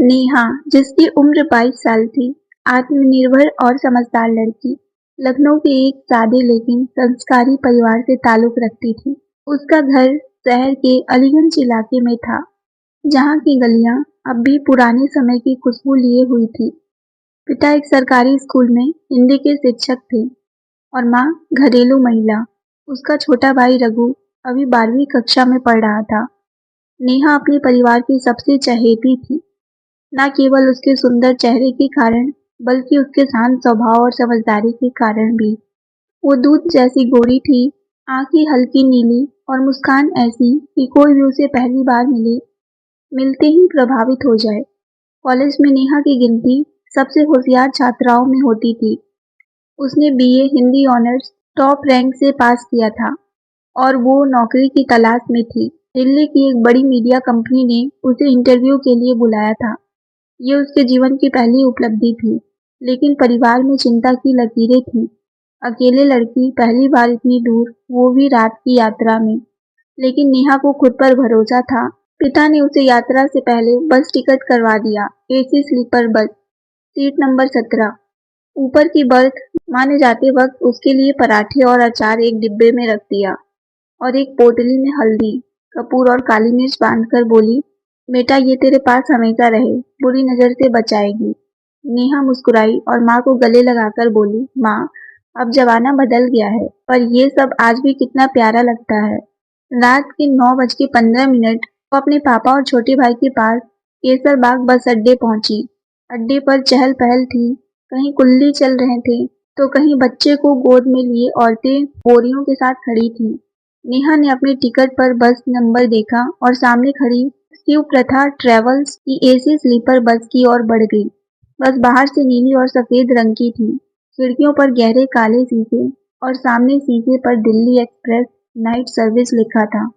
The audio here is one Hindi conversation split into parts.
नेहा, जिसकी उम्र 22 साल थी, आत्मनिर्भर और समझदार लड़की, लखनऊ के एक सादे लेकिन संस्कारी परिवार से ताल्लुक रखती थी। उसका घर शहर के अलीगंज इलाके में था, जहाँ की गलियां अब भी पुराने समय की खुशबू लिए हुई थी। पिता एक सरकारी स्कूल में हिंदी के शिक्षक थे और माँ घरेलू महिला। उसका छोटा भाई रघु अभी 12वीं कक्षा में पढ़ रहा था। नेहा अपने परिवार की सबसे चहेती थी, न केवल उसके सुंदर चेहरे के कारण, बल्कि उसके शांत स्वभाव और समझदारी के कारण भी। वो दूध जैसी गोरी थी, आंखें हल्की नीली और मुस्कान ऐसी कि कोई भी उसे पहली बार मिलते ही प्रभावित हो जाए। कॉलेज में नेहा की गिनती सबसे होशियार छात्राओं में होती थी। उसने BA Hindi honours top rank से पास किया था और वो नौकरी की तलाश में थी। दिल्ली की एक बड़ी मीडिया कंपनी ने उसे इंटरव्यू के लिए बुलाया था। ये उसके जीवन की पहली उपलब्धि थी, लेकिन परिवार में चिंता की लकीरें थीं। अकेले लड़की, पहली बार इतनी दूर, वो भी रात की यात्रा में। लेकिन नेहा को खुद पर भरोसा था। पिता ने उसे यात्रा से पहले बस टिकट करवा दिया, AC sleeper bus, seat number 17। ऊपर की बर्थ। माँ ने जाते वक्त उसके लिए पराठे और अचार एक डिब्बे में रख दिया और एक पोटली में हल्दी, कपूर और काली मिर्च बांधकर बोली, बेटा ये तेरे पास हमेशा रहे, बुरी नजर से बचाएगी। नेहा मुस्कुराई और माँ को गले लगाकर बोली, माँ, अब जमाना बदल गया है, पर ये सब आज भी कितना प्यारा लगता है। रात के 9:15 वो अपने पापा और छोटे भाई के पास केसर बाग बस अड्डे पहुंची। अड्डे पर चहल पहल थी, कहीं कुल्ली चल रहे थे, तो कहीं बच्चे को गोद में लिए औरतें बोरियों के साथ खड़ी थीं। नेहा ने अपने टिकट पर बस नंबर देखा और सामने खड़ी शिव प्रथा ट्रेवल्स की एसी स्लीपर बस की ओर बढ़ गई। बस बाहर से नीली और सफेद रंग की थी, खिड़कियों पर गहरे काले शीशे और सामने शीशे पर दिल्ली एक्सप्रेस नाइट सर्विस लिखा था।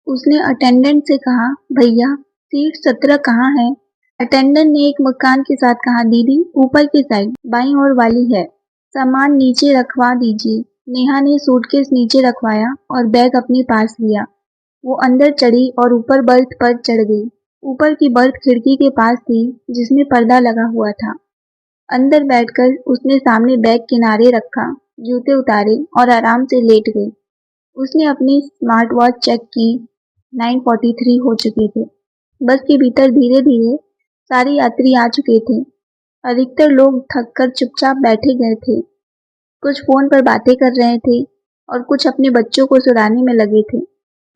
उसने अटेंडेंट से कहा, भैया सीट 17 कहाँ है? अटेंडेंट ने एक मुस्कान के साथ कहा, दीदी ऊपर की साइड, बाईं ओर वाली है। सामान नीचे रखवा दीजिए। नेहा ने सूटकेस नीचे रखवाया और बैग अपने पास लिया। वो अंदर चढ़ी और ऊपर बर्थ पर चढ़ गई। ऊपर की बर्थ खिड़की के पास थी, जिसमें पर्दा लगा हुआ था। अंदर बैठकर उसने सामने बैग किनारे रखा, जूते उतारे और आराम से लेट गई। उसने अपनी स्मार्ट वॉच चेक की, 9:43 हो चुके थे। बस के भीतर धीरे धीरे सारे यात्री आ चुके थे। अधिकतर लोग थककर चुपचाप बैठे गए थे। कुछ फोन पर बातें कर रहे थे और कुछ अपने बच्चों को सुलाने में लगे थे।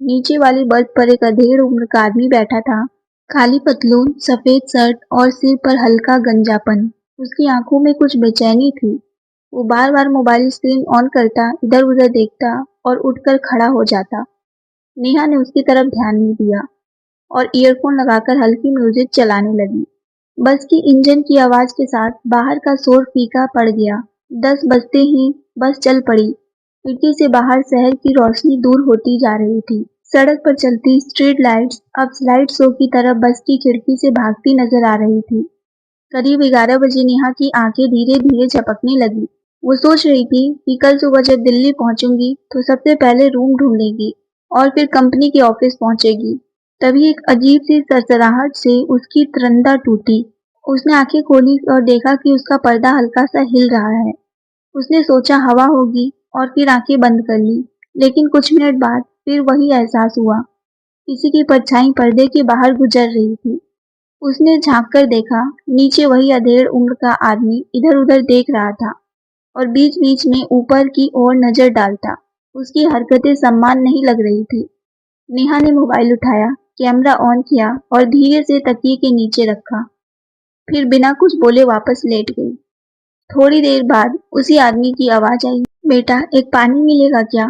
नीचे वाली बर्थ पर एक अधेड़ उम्र का आदमी बैठा था, काली पतलून, सफेद शर्ट और सिर पर हल्का गंजापन। उसकी आंखों में कुछ बेचैनी थी। वो बार बार मोबाइल स्क्रीन ऑन करता, इधर उधर देखता और उठकर खड़ा हो जाता। नेहा ने उसकी तरफ ध्यान नहीं दिया और ईयरफोन लगाकर हल्की म्यूजिक चलाने लगी। बस की इंजन की आवाज के साथ बाहर का शोर फीका पड़ गया। 10 बजते ही बस चल पड़ी। खिड़की से बाहर शहर की रोशनी दूर होती जा रही थी। सड़क पर चलती स्ट्रीट लाइट्स अब स्लाइड शो की तरह बस की खिड़की से भागती नजर आ रही थी। करीब 11 बजे नेहा की आंखें धीरे धीरे झपकने लगी। वो सोच रही थी कि कल सुबह जब दिल्ली पहुंचूंगी तो सबसे पहले रूम ढूंढेगी और फिर कंपनी के ऑफिस पहुंचेगी। तभी एक अजीब सी सरसराहट से उसकी तरंदा टूटी। उसने आंखें खोली और देखा कि उसका पर्दा हल्का सा हिल रहा है। उसने सोचा हवा होगी और फिर आंखें बंद कर ली, लेकिन कुछ मिनट बाद फिर वही एहसास हुआ। किसी की परछाई पर्दे के बाहर गुजर रही थी। उसने झांक कर देखा, नीचे वही अधेड़ उम्र का आदमी इधर उधर देख रहा था और बीच बीच में ऊपर की ओर नजर डालता। उसकी हरकतें सम्मान नहीं लग रही थी। नेहा ने मोबाइल उठाया, कैमरा ऑन किया और धीरे से तकिए के नीचे रखा। फिर बिना कुछ बोले वापस लेट गई। थोड़ी देर बाद उसी आदमी की आवाज आई, बेटा एक पानी मिलेगा क्या?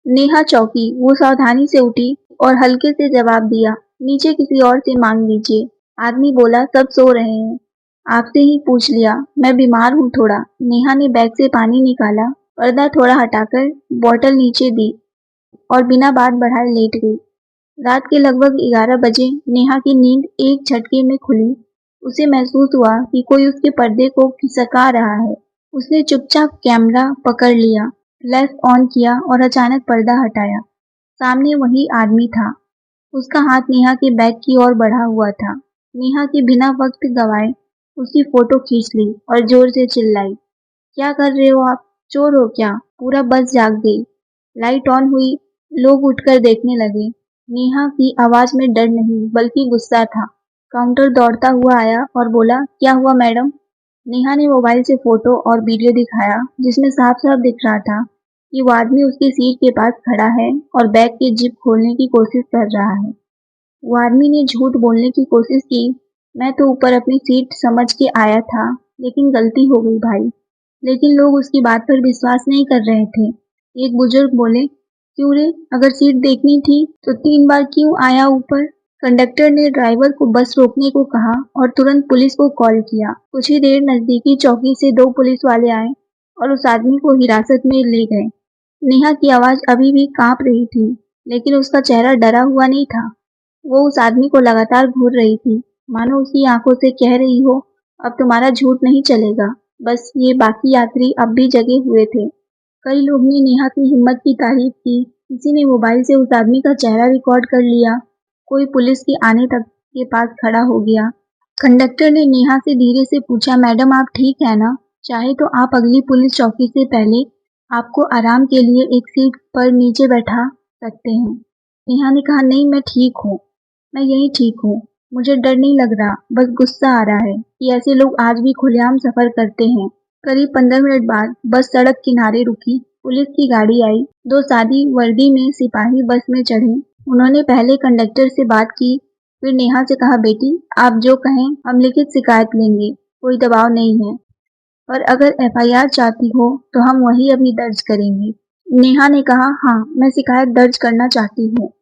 नेहा चौंकी। वो सावधानी से उठी और हल्के से जवाब दिया, नीचे किसी और से मांग लीजिए। आदमी बोला, सब सो रहे हैं। आपसे ही पूछ लिया, मैं बीमार हूँ थोड़ा। नेहा ने बैग से पानी निकाला, पर्दा थोड़ा हटाकर बोतल नीचे दी और बिना बात बढ़ाए लेट गई। रात के लगभग 11 बजे नेहा की नींद एक झटके में खुली। उसे महसूस हुआ कि कोई उसके पर्दे को खिसका रहा है। उसने चुपचाप कैमरा पकड़ लिया, फ्लैश ऑन किया और अचानक पर्दा हटाया। सामने वही आदमी था। उसका हाथ नेहा के बैग की ओर बढ़ा हुआ था। नेहा की बिना वक्त गवाए उसकी फोटो खींच ली और जोर से चिल्लाई, क्या कर रहे हो आप? चोर हो क्या? पूरा बस जाग गई। लाइट ऑन हुई, लोग उठकर देखने लगे। नेहा की आवाज में डर नहीं बल्कि गुस्सा था। काउंटर दौड़ता हुआ आया और बोला, क्या हुआ मैडम? नेहा ने मोबाइल से फोटो और वीडियो दिखाया जिसमें साफ साफ दिख रहा था कि वो आदमी उसकी सीट के पास खड़ा है और बैग की जिप खोलने की कोशिश कर रहा है। वो आदमी ने झूठ बोलने की कोशिश की, मैं तो ऊपर अपनी सीट समझ के आया था, लेकिन गलती हो गई भाई। लेकिन लोग उसकी बात पर विश्वास नहीं कर रहे थे। एक बुजुर्ग बोले, क्यों रे, अगर सीट देखनी थी तो 3 बार क्यों आया ऊपर? कंडक्टर ने ड्राइवर को बस रोकने को कहा और तुरंत पुलिस को कॉल किया। कुछ ही देर नजदीकी चौकी से 2 पुलिस वाले आए और उस आदमी को हिरासत में ले गए। नेहा की आवाज अभी भी कांप रही थी, लेकिन उसका चेहरा डरा हुआ नहीं था। वो उस आदमी को लगातार घूर रही थी, मानो उसकी आंखों से कह रही हो, अब तुम्हारा झूठ नहीं चलेगा। बस ये बाकी यात्री अब भी जगे हुए थे। कई लोग ने नेहा की हिम्मत की तारीफ की, किसी ने मोबाइल से उस आदमी का चेहरा रिकॉर्ड कर लिया, कोई पुलिस के आने तक के पास खड़ा हो गया। कंडक्टर ने नेहा से धीरे से पूछा, मैडम आप ठीक है ना? चाहे तो आप अगली पुलिस चौकी से पहले आपको आराम के लिए एक सीट पर नीचे बैठा सकते हैं। नेहा ने कहा, नहीं मैं ठीक हूँ, मैं यही ठीक हूँ। मुझे डर नहीं लग रहा, बस गुस्सा आ रहा है कि ऐसे लोग आज भी खुलेआम सफर करते हैं। करीब 15 मिनट बाद बस सड़क किनारे रुकी, पुलिस की गाड़ी आई, 2 सादी वर्दी में सिपाही बस में चढ़े। उन्होंने पहले कंडक्टर से बात की, फिर नेहा से कहा, बेटी आप जो कहें हम लिखित शिकायत लेंगे, कोई दबाव नहीं है, और अगर एफआईआर चाहती हो तो हम वही अभी दर्ज करेंगे। नेहा ने कहा, हाँ मैं शिकायत दर्ज करना चाहती हूँ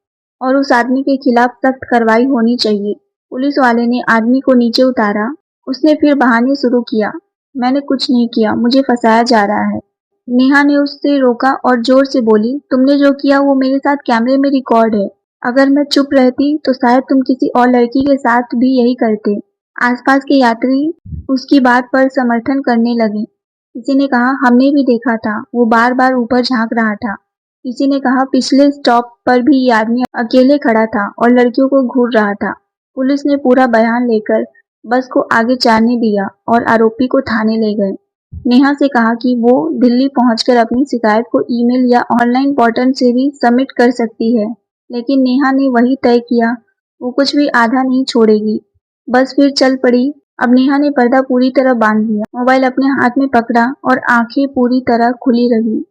और उस आदमी के खिलाफ सख्त कार्रवाई होनी चाहिए। पुलिस वाले ने आदमी को नीचे उतारा। उसने फिर बहाने शुरू किया, मैंने कुछ नहीं किया, मुझे फंसाया जा रहा है। नेहा ने उससे रोका और जोर से बोली, तुमने जो किया वो मेरे साथ कैमरे में रिकॉर्ड है। अगर मैं चुप रहती तो शायद तुम किसी और लड़की के साथ भी यही करते। आसपास के यात्री उसकी बात पर समर्थन करने लगे। किसी ने कहा, हमने भी देखा था, वो बार बार ऊपर झांक रहा था। किसी ने कहा, पिछले स्टॉप पर भी ये आदमी अकेले खड़ा था और लड़कियों को घूर रहा था। पुलिस ने पूरा बयान लेकर बस को आगे चलने दिया और आरोपी को थाने ले गए। नेहा से कहा कि वो दिल्ली पहुंचकर अपनी शिकायत को ईमेल या ऑनलाइन पोर्टल से भी सबमिट कर सकती है, लेकिन नेहा ने वही तय किया, वो कुछ भी आधा नहीं छोड़ेगी। बस फिर चल पड़ी। अब नेहा ने पर्दा पूरी तरह बांध लिया, मोबाइल अपने हाथ में पकड़ा और आंखें पूरी तरह खुली रही।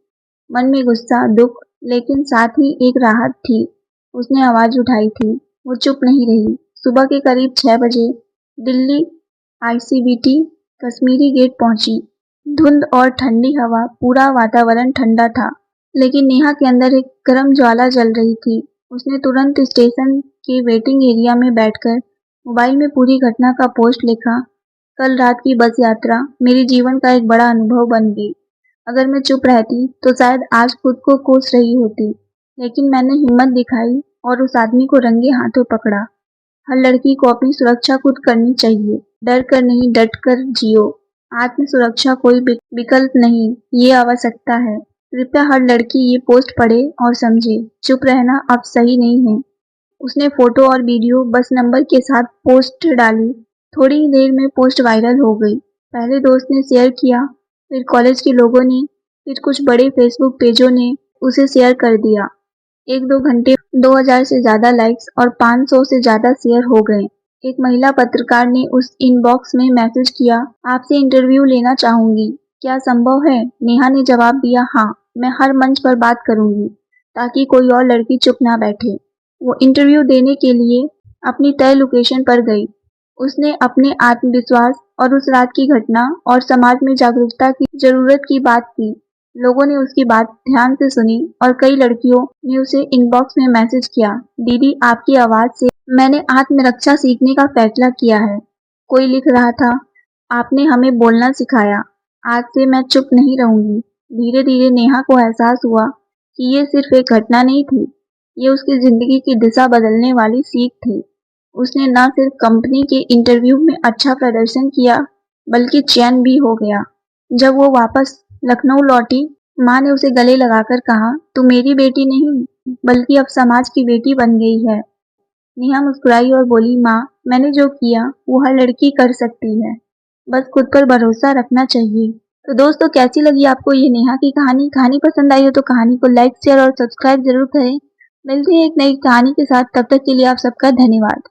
मन में गुस्सा, दुख, लेकिन साथ ही एक राहत थी। उसने आवाज उठाई थी, वो चुप नहीं रही। सुबह के करीब 6 बजे दिल्ली आईसीबीटी कश्मीरी गेट पहुंची। धुंध और ठंडी हवा, पूरा वातावरण ठंडा था, लेकिन नेहा के अंदर एक गर्म ज्वाला जल रही थी। उसने तुरंत स्टेशन के वेटिंग एरिया में बैठकर मोबाइल में पूरी घटना का पोस्ट लिखा। कल रात की बस यात्रा मेरे जीवन का एक बड़ा अनुभव बन गई। अगर मैं चुप रहती तो शायद आज खुद को कोस रही होती, लेकिन मैंने हिम्मत दिखाई और उस आदमी को रंगे हाथों पकड़ा। हर लड़की को अपनी सुरक्षा खुद करनी चाहिए, डर कर नहीं डट कर जियो। आत्म सुरक्षा कोई विकल्प नहीं, ये आवश्यकता है। कृपया हर लड़की ये पोस्ट पढ़े और समझे, चुप रहना अब सही नहीं है। उसने फोटो और वीडियो बस नंबर के साथ पोस्ट डाली। थोड़ी ही देर में पोस्ट वायरल हो गई। पहले दोस्त ने शेयर किया, फिर कॉलेज के लोगों ने, फिर कुछ बड़े फेसबुक पेजों ने उसे शेयर कर दिया। 1-2 घंटे 2000 से ज्यादा लाइक्स और 500 से ज्यादा शेयर हो गए। एक महिला पत्रकार ने उस इनबॉक्स में मैसेज किया, आपसे इंटरव्यू लेना चाहूंगी, क्या संभव है? नेहा ने जवाब दिया, हाँ, मैं हर मंच पर बात करूंगी ताकि कोई और लड़की चुप ना बैठे। वो इंटरव्यू देने के लिए अपनी तय लोकेशन पर गई। उसने अपने आत्मविश्वास और उस रात की घटना और समाज में जागरूकता की जरूरत की बात की। लोगों ने उसकी बात ध्यान से सुनी और कई लड़कियों ने उसे इनबॉक्स में मैसेज किया, दीदी आपकी आवाज से मैंने आत्मरक्षा सीखने का फैसला किया है। कोई लिख रहा था, आपने हमें बोलना सिखाया, आज से मैं चुप नहीं रहूंगी। धीरे धीरे नेहा को एहसास हुआ कि ये सिर्फ एक घटना नहीं थी, ये उसकी जिंदगी की दिशा बदलने वाली सीख थी। उसने न सिर्फ कंपनी के इंटरव्यू में अच्छा प्रदर्शन किया, बल्कि चयन भी हो गया। जब वो वापस लखनऊ लौटी, माँ ने उसे गले लगाकर कहा, तू मेरी बेटी नहीं, बल्कि अब समाज की बेटी बन गई है। नेहा मुस्कुराई और बोली, माँ, मैंने जो किया वो हर लड़की कर सकती है, बस खुद पर भरोसा रखना चाहिए। तो दोस्तों, कैसी लगी आपको ये नेहा की कहानी? कहानी पसंद आई हो तो कहानी को लाइक, शेयर और सब्सक्राइब जरूर करें। मिलते हैं एक नई कहानी के साथ, तब तक के लिए आप सबका धन्यवाद।